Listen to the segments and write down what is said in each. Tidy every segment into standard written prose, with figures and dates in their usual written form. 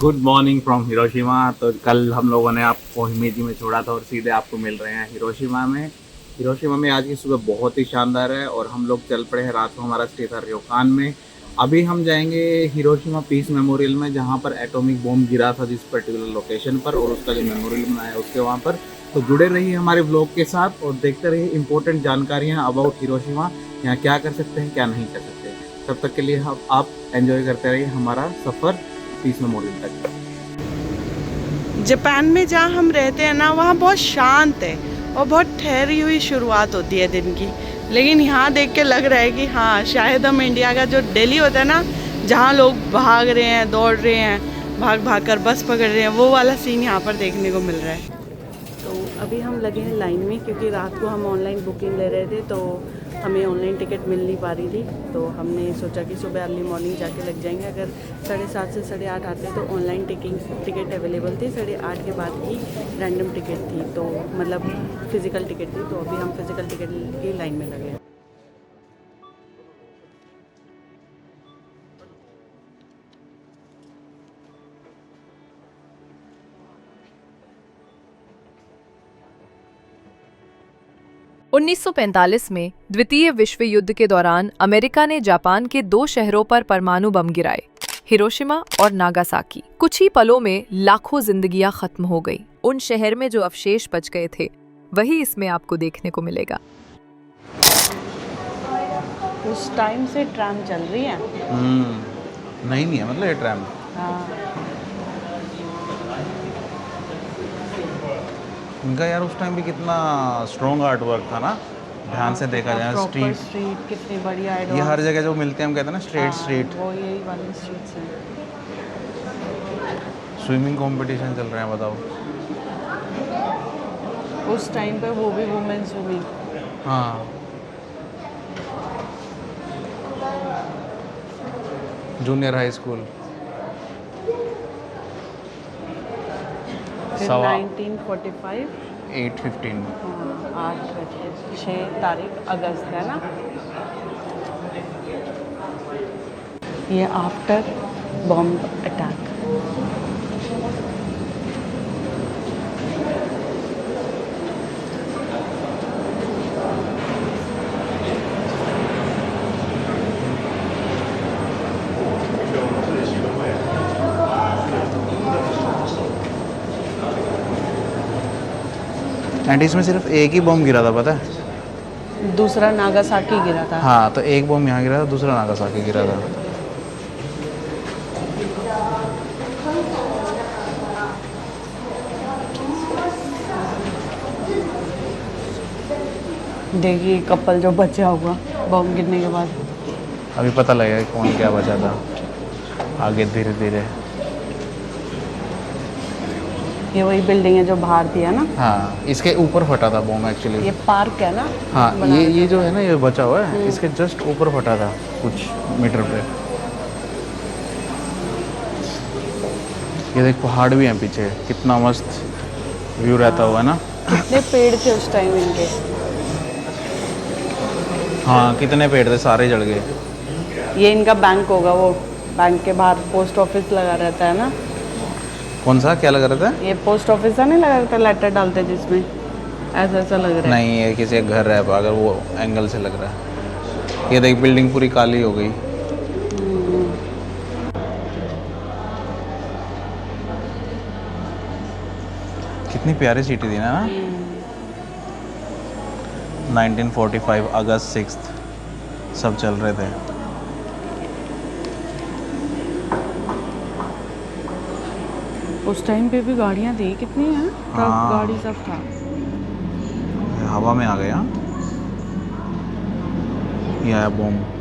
Good morning from Hiroshima. तो कल हम लोगों ने आपको हिमेजी में छोड़ा था और सीधे आपको मिल रहे हैं हिरोशिमा में। हिरोशिमा में आज की सुबह बहुत ही शानदार है और हम लोग चल पड़े हैं। रात को हमारा स्टे था रयोकान में। अभी हम जाएंगे हिरोशिमा पीस मेमोरियल में, जहाँ पर एटॉमिक बॉम्ब गिरा था जिस पर्टिकुलर लोकेशन पर, और उसका जो मेमोरियल बनाया है उसके वहाँ पर। तो जुड़े रहिए हमारे ब्लॉग के साथ और देखते रहिए इंपॉर्टेंट जानकारियाँ अबाउट हिरोशिमा, यहाँ क्या कर सकते हैं क्या नहीं कर सकते। तब तक के लिए आप एंजॉय करते रहिए हमारा सफ़र पीस मेमोरियल तक। जापान में जहाँ हम रहते हैं ना, वहाँ बहुत शांत है और बहुत ठहरी हुई शुरुआत होती है दिन की। लेकिन यहाँ देख के लग रहा है कि हाँ, शायद हम इंडिया का जो दिल्ली होता है ना, जहाँ लोग भाग रहे हैं, दौड़ रहे हैं, भाग भाग कर बस पकड़ रहे हैं, वो वाला सीन यहाँ पर देखने को मिल रहा है। तो अभी हम लगे हैं लाइन में, क्योंकि रात को हम ऑनलाइन बुकिंग ले रहे थे तो हमें ऑनलाइन टिकट मिल नहीं पा रही थी। तो हमने सोचा कि सुबह अर्ली मॉर्निंग जाके लग जाएंगे। अगर 7:30 से 8:30 आते तो ऑनलाइन टिकट अवेलेबल थी, 8:30 के बाद ही रैंडम टिकट थी, तो मतलब फ़िज़िकल टिकट थी। तो अभी हम फ़िज़िकल टिकट की लाइन में लगे हैं। 1945 में द्वितीय विश्व युद्ध के दौरान अमेरिका ने जापान के 2 शहरों पर परमाणु बम गिराए, हिरोशिमा और नागासाकी। कुछ ही पलों में लाखों जिंदगियां खत्म हो गई। उन शहर में जो अवशेष बच गए थे, वही इसमें आपको देखने को मिलेगा। उस टाइम से ट्राम चल रही है। नहीं है मतलब ये ट्रैम। हाँ, इनका यार उस टाइम भी कितना स्ट्रॉन्ग आर्ट वर्क था ना, ध्यान से देखा जाए। प्रॉपर स्ट्रीट, स्ट्रीट कितनी बढ़िया ये हर जगह जो मिलते हैं हम कहते हैं ना स्ट्रेट स्ट्रीट। वो यही वाली स्ट्रीट्स हैं। स्विमिंग कंपटीशन चल रहे हैं, बताओ। उस टाइम पे वो भी वुमेन स्विमिंग। हाँ, जूनियर हाई स्कूल। फिर सवा 1945 8:15। 6 तारीख अगस्त है ना। ये आफ्टर बॉम्ब अटैक। एंड इसमें सिर्फ एक ही बॉम्ब गिरा था, पता है? दूसरा नागासाकी गिरा था। हाँ, तो एक बॉम्ब यहाँ गिरा था, दूसरा नागासाकी गिरा था। देखिए कपल जो बचा हुआ बॉम्ब गिरने के बाद। अभी पता लगेगा कि कौन क्या बचा था आगे धीरे धीरे। ये वही बिल्डिंग है जो बाहर थी, है ना। हाँ, इसके ऊपर फटा था बॉम्ब एक्चुअली। ये पार्क है ना। हाँ, बना ये रखा जो था। है ना, ये बचा हुआ है, इसके जस्ट ऊपर फटा था कुछ मीटर पे। ये देख, पहाड़ भी हैं पीछे, कितना मस्त व्यू रहता हुआ है ना। कितने पेड़ थे उस टाइम इनके। हाँ, कितने पेड़ थे, सारे जल गए। ये इनका बैंक होगा, वो बैंक के बाहर पोस्ट ऑफिस लगा रहता है ना। कौन सा, क्या लगा रहा था? ये पोस्ट ऑफिस सा नहीं लगा रहता, लेटर डालते जिसमें, ऐसा ऐसा लग रहा है। नहीं, ये किसी का घर है, अगर वो एंगल से लग रहा है। ये देख, बिल्डिंग पूरी काली हो गई। कितनी प्यारी सिटी थी ना। 1945 अगस्त 6 सब चल रहे थे। उस टाइम पे भी गाड़ियाँ थी कितनी हैं, ट्रक हाँ। गाड़ी सब था। हवा में आ गया। ये आया बॉम्ब।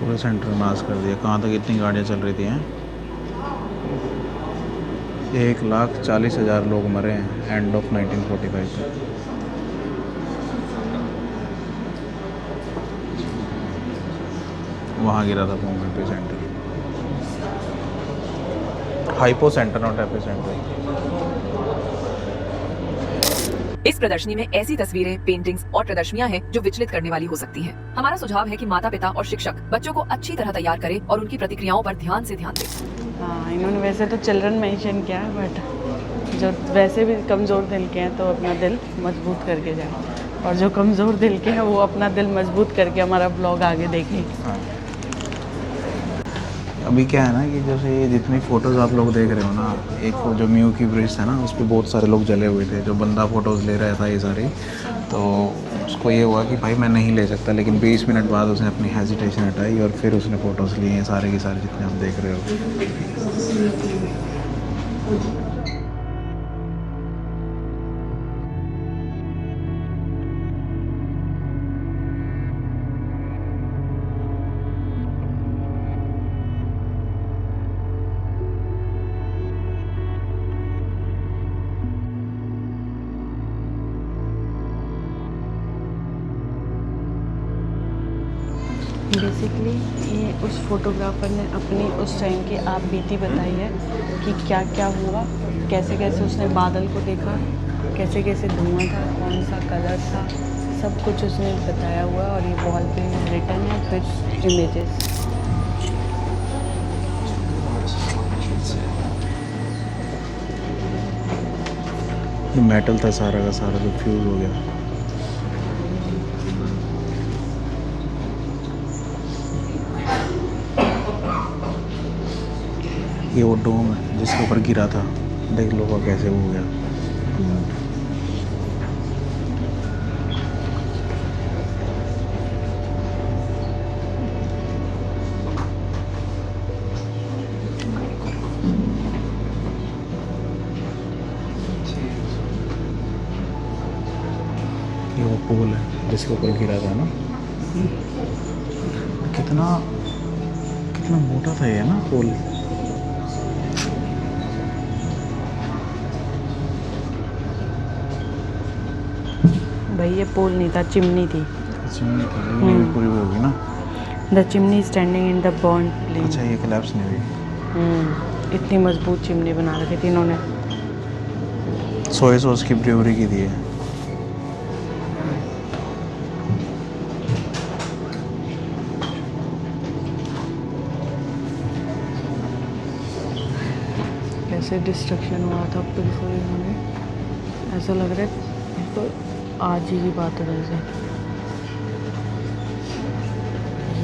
पूरे सेंटर में मास कर दिया। कहाँ तक इतनी गाड़ियाँ चल रही थी हैं? 1,40,000 लोग मरे हैं एंड ऑफ 1945 तक। वहाँ गिरा था bomb AP centre, hypo centre not AP centre. इस प्रदर्शनी में ऐसी तस्वीरें, पेंटिंग्स और प्रदर्शनियां हैं जो विचलित करने वाली हो सकती हैं। हमारा सुझाव है कि माता पिता और शिक्षक बच्चों को अच्छी तरह तैयार करें और उनकी प्रतिक्रियाओं पर ध्यान दें। हाँ, इन्होंने वैसे तो चिल्ड्रन मेंशन किया है, बट जो वैसे भी कमज़ोर दिल के हैं तो अपना दिल मजबूत करके जाए, और जो कमज़ोर दिल के हैं वो अपना दिल मजबूत करके हमारा ब्लॉग आगे देखें। हाँ। अभी क्या है ना कि जैसे ये जितनी फ़ोटोज़ आप लोग देख रहे हो ना, एक वो जो म्यू की ब्रिज है ना, उस पर बहुत सारे लोग जले हुए थे। जो बंदा फ़ोटोज़ ले रहा था ये सारी, तो उसको ये हुआ कि भाई मैं नहीं ले सकता, लेकिन 20 मिनट बाद उसने अपनी हेजिटेशन हटाई और फिर उसने फ़ोटोज़ लिए हैं सारे के सारे जितने आप देख रहे हो। बेसिकली ये उस फोटोग्राफर ने अपनी उस टाइम की आप बीती बताई है कि क्या क्या हुआ, कैसे कैसे उसने बादल को देखा, कैसे कैसे धुआं था, कौन सा कलर था, सब कुछ उसने बताया हुआ है। और ये वॉल पे रिटन है फिर इमेजेस। ये मेटल था सारा का सारा जो फ्यूज हो गया। ये वो डोम है जिसके ऊपर गिरा था, देख लो वो कैसे हो गया। ये वो पोल है जिसके ऊपर गिरा था ना। कितना कितना मोटा था ये ना पोल। भाई ये पोल नहीं था, चिमनी थी। चिमनी थी, ये भी पूरी होगी ना। The chimney standing in the bond plane. अच्छा, ये कोलैप्स नहीं हुई। इतनी मजबूत चिमनी बना रखी थी इन्होंने। सोया सॉस की ब्रूअरी की दी है। कैसे डिस्ट्रक्शन हुआ था बिल्कुल, इन्होंने ऐसा लग रहा है बिल्कुल आज ही की बात है। वैसे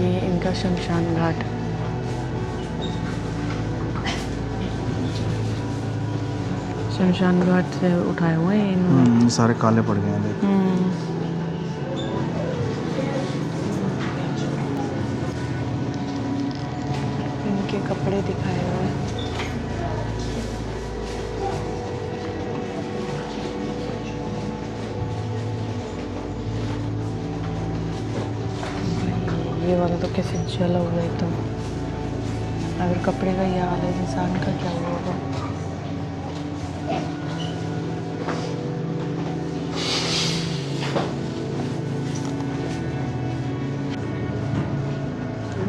ये इनका शमशान घाट, शमशान घाट से उठाए हुए हैं इन्होंने। सारे काले पड़ गए हैं देख। इनके कपड़े दिखाए हुए हैं। ये वाला तो कैसे जला हुआ है एकदम। अगर कपड़े का ये हाल है, इंसान का क्या हुआ होगा।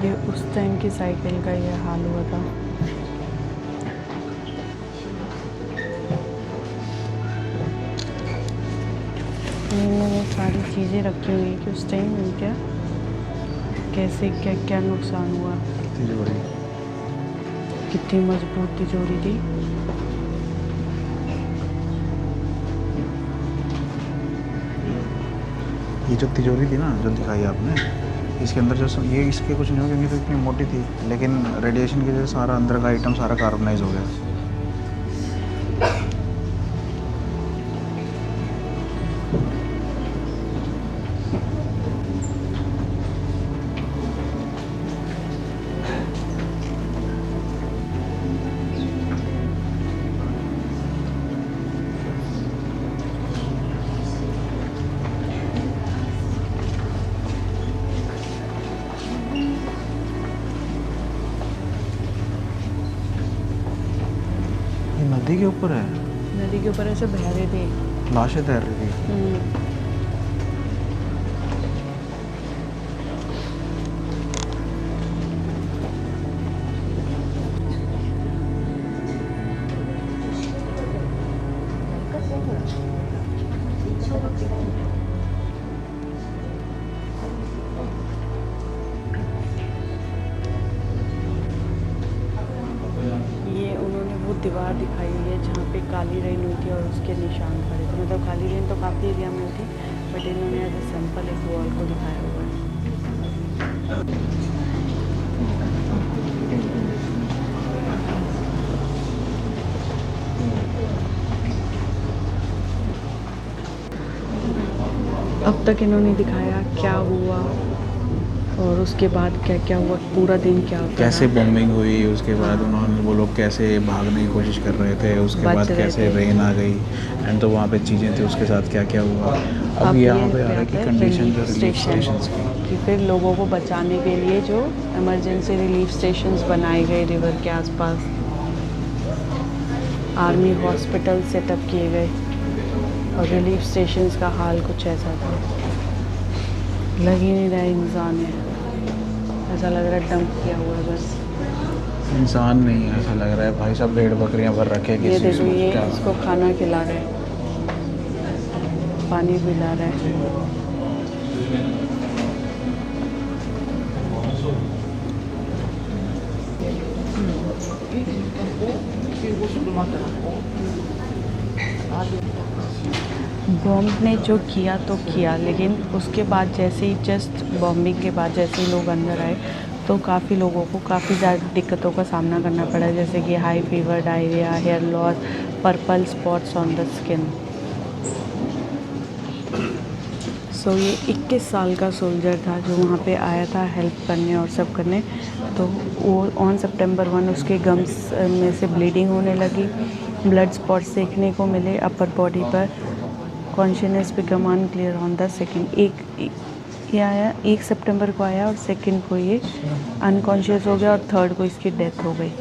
ये उस टाइम की साइकिल का ये हाल हुआ था। इनमें सारी चीज़ें रखी हुई कि उस टाइम क्या कैसे क्या क्या नुकसान हुआ। कितनी मजबूत तिजोरी थी। ये जो तिजोरी थी ना जो दिखाई आपने, इसके अंदर जो ये इसके कुछ नहीं हो क्योंकि तो इतनी मोटी थी, लेकिन रेडिएशन की वजह से सारा अंदर का आइटम सारा कार्बनाइज हो गया। नदी के ऊपर है, नदी के ऊपर ऐसे बह रहे थे। लाशें तैर रही थी। ये उन्होंने वो दीवार दिखाई है जहाँ पे काली रेन हुई थी और उसके निशान पड़े थे। मतलब काली रेन तो काफ़ी एरिया में थी, बट इन्होंने एज ए सैंपल एक वॉल को दिखाया हुआ है। अब तक इन्होंने दिखाया क्या हुआ और उसके बाद क्या क्या हुआ, पूरा दिन क्या होता कैसे रहा। बॉम्बिंग हुई, उसके बाद उन्होंने वो लोग कैसे भागने की कोशिश कर रहे थे, उसके बच बाद रहे कैसे थे। रेन आ गई एंड तो वहाँ पे चीज़ें थी, उसके साथ क्या क्या हुआ। अब यहाँ पे आ रहा है कि कंडीशन जो रिलीफ स्टेशंस की, कि फिर लोगों को बचाने के लिए जो इमरजेंसी रिलीफ स्टेशंस बनाए गए रिवर के आसपास, आर्मी हॉस्पिटल सेटअप किए गए और रिलीफ स्टेशंस का हाल कुछ ऐसा था। लग ही नहीं रहा है इंसान है, ऐसा लग रहा है डंप किया हुआ है बस। इंसान नहीं है ऐसा लग रहा है भाई साहब, भेड़ बकरियाँ भर रखे ये किसी देखो, ये क्या इसको खाना खिला रहे हैं, पानी पिला रहे हैं। बॉम्ब ने जो किया तो किया, लेकिन उसके बाद जैसे ही जस्ट बॉम्बिंग के बाद जैसे ही लोग अंदर आए तो काफ़ी लोगों को काफ़ी ज़्यादा दिक्कतों का सामना करना पड़ा, जैसे कि high fever, diarrhoea, hair loss, purple spots on the skin. So ये 21 साल का सोल्जर था जो वहाँ पे आया था हेल्प करने और सब करने। तो वो ऑन सितंबर 1 उसके गम्स में से ब्लीडिंग होने लगी, ब्लड स्पॉट्स देखने को मिले अपर बॉडी पर। Consciousness become unclear on the second. ये आया 1 सितंबर को आया और सेकंड को ये अनकॉन्शियस हो गया और थर्ड को इसकी डेथ हो गई।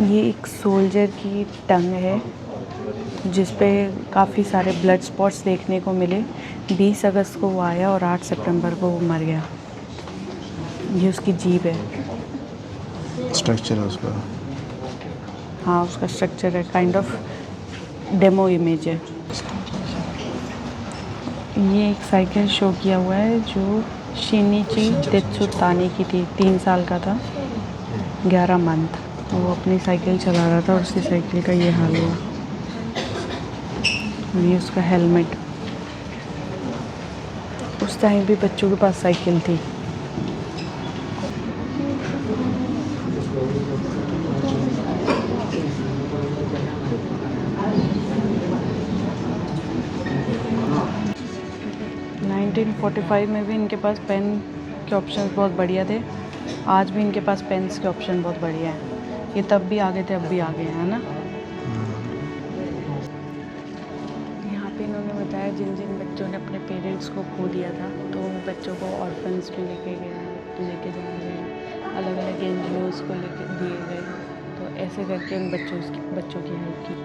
ये एक सोल्जर की टंग है जिस पे काफ़ी सारे ब्लड स्पॉट्स देखने को मिले। 20 अगस्त को वो आया और 8 सितंबर को वो मर गया। ये उसकी जीभ है। स्ट्रक्चर है उसका। हाँ, उसका स्ट्रक्चर है, काइंड ऑफ डेमो इमेज है। ये एक साइकिल शो किया हुआ है जो शिनिची तेत्सुतानी की थी। 3 साल का था, 11 मंथ। वो अपनी साइकिल चला रहा था और उसकी साइकिल का ये हाल हुआ। ये उसका हेलमेट। उस टाइम भी बच्चों के पास साइकिल थी। नाइनटीन 45 में भी इनके पास पेन के ऑप्शंस बहुत बढ़िया थे। आज भी इनके पास पेन्स के ऑप्शन बहुत बढ़िया हैं। ये तब भी आगे थे, अब भी आगे हैं, है ना। यहाँ पे इन्होंने बताया जिन जिन बच्चों ने अपने पेरेंट्स को खो दिया था तो उन बच्चों को ऑर्फन्स में लेके जाए गए, अलग अलग NGOs को लेके दिए गए। तो ऐसे करके उन बच्चों की हेल्प की।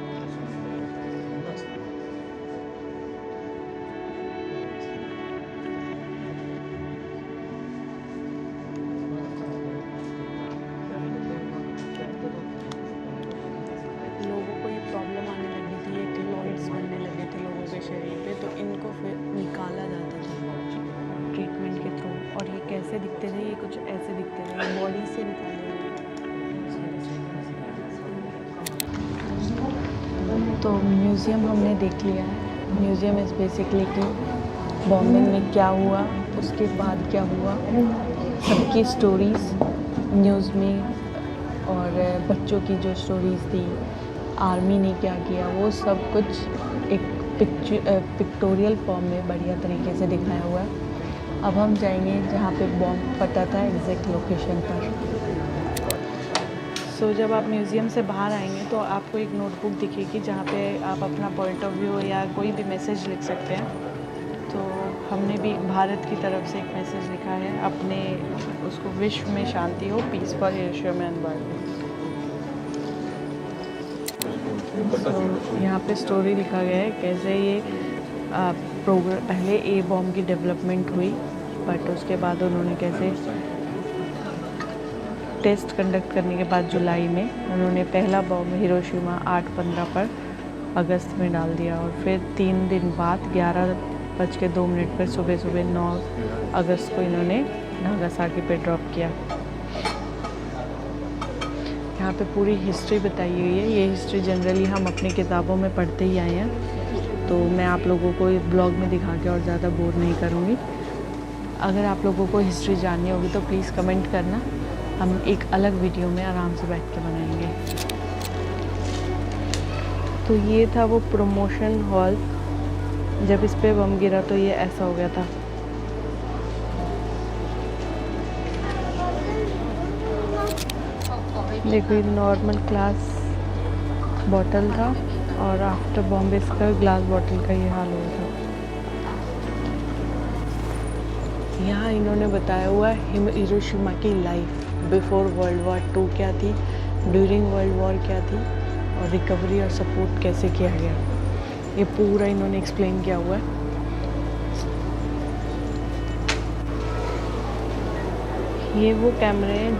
लोगों को ये प्रॉब्लम आने लगी थी, ये क्लोइड्स बनने लगे थे लोगों के शरीर पे, तो इनको फिर निकाला जाता था ट्रीटमेंट के थ्रू। और ये कैसे दिखते थे, ये कुछ ऐसे दिखते थे, बॉडी से निकाले गए। तो म्यूज़ियम हमने देख लिया है। म्यूज़ियम इज़ बेसिकली कि बॉम्बिंग में क्या हुआ, उसके बाद क्या हुआ, सबकी स्टोरीज़ न्यूज़ में, और बच्चों की जो स्टोरीज़ थी, आर्मी ने क्या किया, वो सब कुछ एक पिक्टोरियल फॉर्म में बढ़िया तरीके से दिखाया हुआ है। अब हम जाएंगे जहाँ पे बॉम्ब फटा था एग्जैक्ट लोकेशन पर। सो जब आप म्यूज़ियम से बाहर आएंगे तो आपको एक नोटबुक दिखेगी जहाँ पे आप अपना पॉइंट ऑफ व्यू या कोई भी मैसेज लिख सकते हैं। तो हमने भी भारत की तरफ से एक मैसेज लिखा है अपने उसको विश्व में शांति हो, peace for Hiroshima and world. तो यहाँ पे स्टोरी लिखा गया है कैसे ये प्रोग्राम पहले ए बॉम्ब की डेवलपमेंट हुई, बट उसके बाद उन्होंने कैसे टेस्ट कंडक्ट करने के बाद जुलाई में उन्होंने पहला बॉम्ब हिरोशिमा 8/15 पर अगस्त में डाल दिया, और फिर 3 दिन बाद 11:02 पर सुबह 9 अगस्त को इन्होंने नागासाकी पे ड्रॉप किया। यहाँ पे पूरी हिस्ट्री बताई हुई है। ये हिस्ट्री जनरली हम अपनी किताबों में पढ़ते ही आए हैं, तो मैं आप लोगों को इस ब्लॉग में दिखा के और ज़्यादा बोर नहीं करूँगी। अगर आप लोगों को हिस्ट्री जाननी होगी तो प्लीज़ कमेंट करना, हम एक अलग वीडियो में आराम से बैठ के बनाएंगे। तो ये था वो प्रमोशन हॉल, जब इस पे बम गिरा तो ये ऐसा हो गया था। देखो ये नॉर्मल ग्लास बॉटल था, और आफ्टर बॉम्ब इसका ग्लास बॉटल का ये हाल हुआ था। यहाँ इन्होंने बताया हुआ है हिरोशिमा की लाइफ बिफोर वर्ल्ड वॉर 2 क्या थी, ड्यूरिंग वर्ल्ड वॉर क्या थी, और रिकवरी और सपोर्ट कैसे किया गया, ये पूरा इन्होंने एक्सप्लेन किया हुआ है। ये वो कैमरे हैं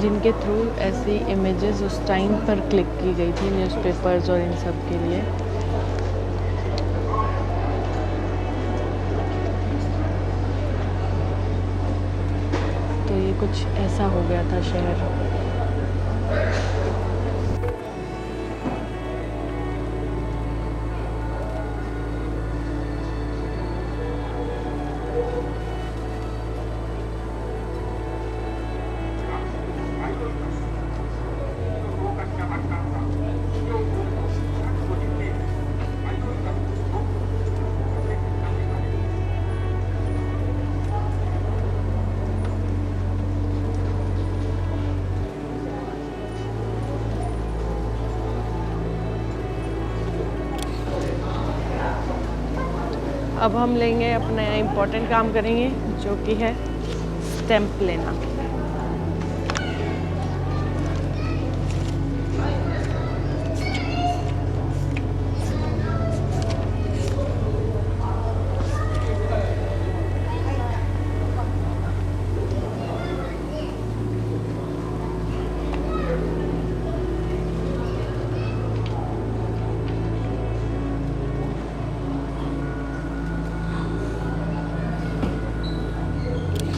जिनके थ्रू ऐसी इमेजेस उस टाइम पर क्लिक की गई थी न्यूज़पेपर्स और इन सब के लिए। तो ये कुछ ऐसा हो गया था शहर। अब हम लेंगे अपना इम्पोर्टेंट काम करेंगे, जो कि है स्टैंप लेना।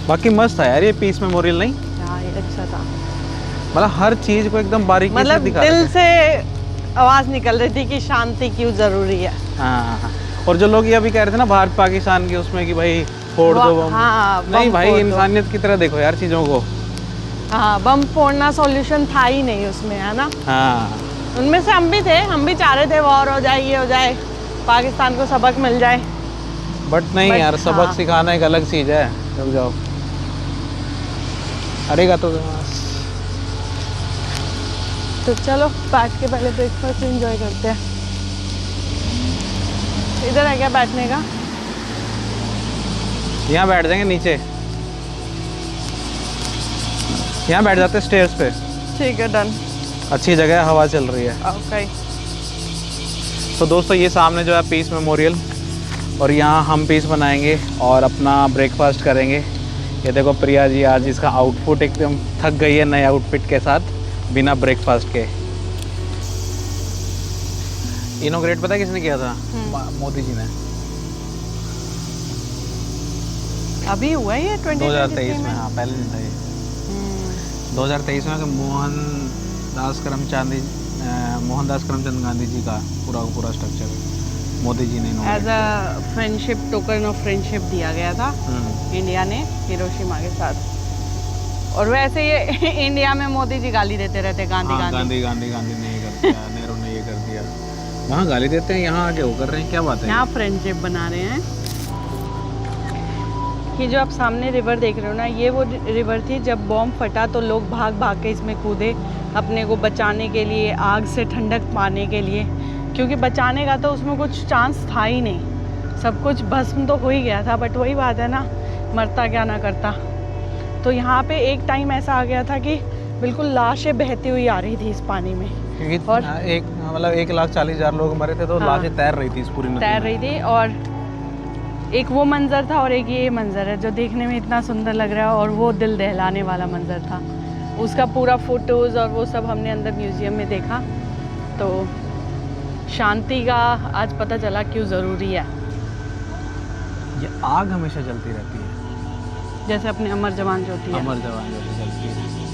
बाकी मस्त है यार ये पीस मेमोरियल, नहीं? हाँ ये अच्छा था, मतलब हर चीज को एकदम बारीकी से मतलब दिखा दिल रहे थे। से आवाज निकल रही थी कि शांति क्यों जरूरी है। हाँ, और जो लोग ये अभी कह रहे थे ना भारत पाकिस्तान के उसमें कि भाई फोड़ दो बम, हाँ, नहीं बम भाई फोड़ दो। इंसानियत की तरह देखो यार चीजों को। हाँ, बम फोड़ना सॉल्यूशन था ही नहीं उसमें, है ना। हाँ, उनमें से हम भी थे, हम भी चाह रहे थे वॉर हो जाए, ये हो जाए, पाकिस्तान को सबक मिल जाए, बट नहीं यार, सबक हाँ। सिखाना एक अलग चीज है। रुक जाओ, अरेगा तो चलो बैठ के पहले ब्रेकफास्ट एंजॉय करते हैं। इधर है क्या बैठने का? यहाँ बैठ जाएंगे नीचे, यहाँ बैठ जाते स्टेयर्स पे। ठीक है, डन। अच्छी जगह है, हवा चल रही है। ओके। तो दोस्तों ये सामने जो है पीस मेमोरियल, और यहाँ हम पीस बनाएंगे और अपना ब्रेकफास्ट करेंगे। ये देखो प्रिया जी आज इसका आउटफिट एकदम थक गई है नए आउटफिट के साथ, बिना ब्रेकफास्ट के। इनोग्रेट पता है किसने किया था? मोदी जी ने। अभी हुआ है ये 2023 में। हाँ, पहले दिन था ये। 2023 में मोहनदास करमचंद गांधी जी का पूरा स्ट्रक्चर मोदी जी ने as a friendship, token of friendship दिया गया था इंडिया ने हिरोशिमा के साथ। और वैसे ये इंडिया में मोदी जी गाली देते रहते, गांधी हाँ, गांधी गांधी ने ये कर दिया, नेहरू ने ये कर दिया। वहाँ गाली देते हैं, यहाँ आके वो कर रहे हैं, क्या बात है? यहाँ फ्रेंडशिप बना रहे हैं। ये जो आप सामने रिवर देख रहे हो ना, ये वो रिवर थी जब बॉम्ब फटा तो लोग भाग भाग के इसमें कूदे अपने को बचाने के लिए, आग से ठंडक पाने के लिए, क्योंकि बचाने का तो उसमें कुछ चांस था ही नहीं। सब कुछ भस्म तो हो ही गया था, बट वही बात है ना, मरता क्या ना करता। तो यहाँ पे एक टाइम ऐसा आ गया था कि बिल्कुल लाशें बहती हुई आ रही थी इस पानी में, क्योंकि और एक मतलब 1,40,000 लोग मरे थे, तो हाँ, लाशें तैर रही थी इस पूरी नदी तैर में। रही थी। और एक वो मंज़र था और एक ये मंज़र है जो देखने में इतना सुंदर लग रहा है, और वो दिल दहलाने वाला मंज़र था। उसका पूरा फोटोज़ और वो सब हमने अंदर म्यूज़ियम में देखा। तो शांति का आज पता चला क्यों ज़रूरी है। ये आग हमेशा जलती रहती है, जैसे अपने अमर जवान ज्योति है। अमर जवान जैसे जलती है।